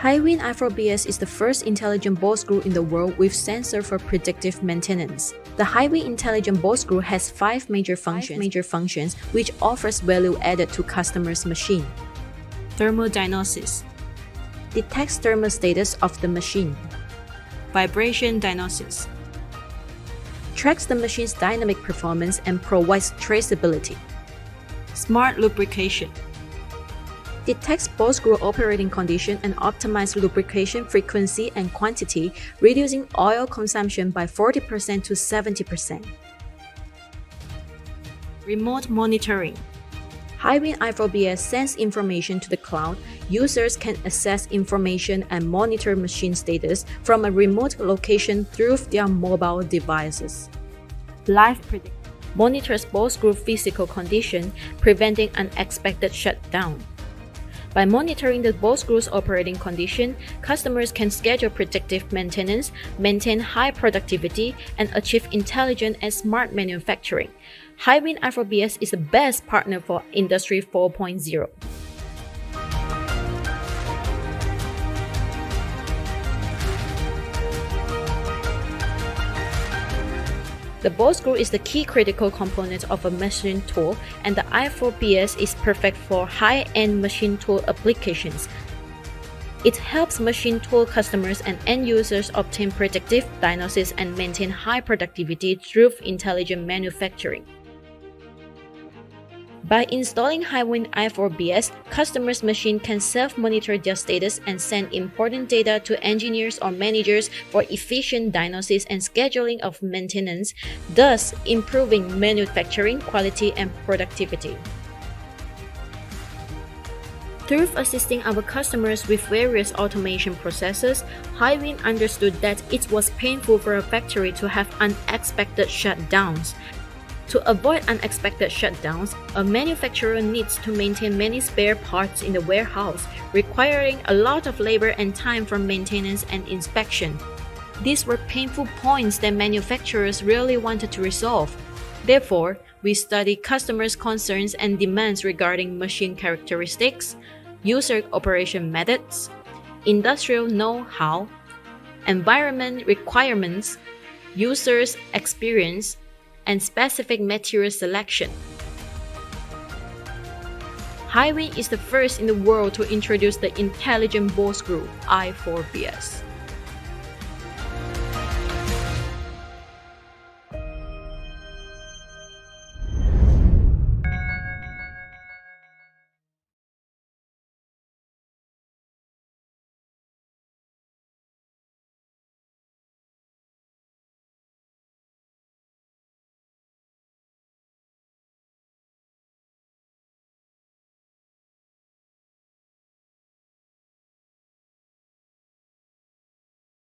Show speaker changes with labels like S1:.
S1: HIWIN i4.0BS is the first intelligent ball screw in the world with sensor for predictive maintenance. The HIWIN intelligent ball screw has five major functions which offers value added to customers' machine.
S2: Thermodiagnosis.
S1: Detects thermal status of the machine.
S2: Vibration diagnosis.
S1: Tracks the machine's dynamic performance and provides traceability.
S2: Smart lubrication.
S1: Detects ball screw operating condition and optimizes lubrication frequency and quantity, reducing oil consumption by 40% to 70%.
S2: Remote monitoring.
S1: HIWIN i4.0BS sends information to the cloud. Users can access information and monitor machine status from a remote location through their mobile devices.
S2: Live prediction.
S1: Monitors ball screw physical condition, preventing unexpected shutdown. By monitoring the ball screw's operating condition, customers can schedule predictive maintenance, maintain high productivity, and achieve intelligent and smart manufacturing. HIWIN i4.0BS is the best partner for Industry 4.0. The ball screw is the key critical component of a machine tool, and the i4.0BS is perfect for high-end machine tool applications. It helps machine tool customers and end users obtain predictive diagnosis and maintain high productivity through intelligent manufacturing. By installing HIWIN i4.0BS, customers' machine can self-monitor their status and send important data to engineers or managers for efficient diagnosis and scheduling of maintenance, thus improving manufacturing quality and productivity. Through assisting our customers with various automation processes, HIWIN understood that it was painful for a factory to have unexpected shutdowns. To avoid unexpected shutdowns, a manufacturer needs to maintain many spare parts in the warehouse, requiring a lot of labor and time for maintenance and inspection. These were painful points that manufacturers really wanted to resolve. Therefore, we studied customers' concerns and demands regarding machine characteristics, user operation methods, industrial know-how, environment requirements, users' experience, and specific material selection. HIWIN is the first in the world to introduce the intelligent ball screw i4.0BS.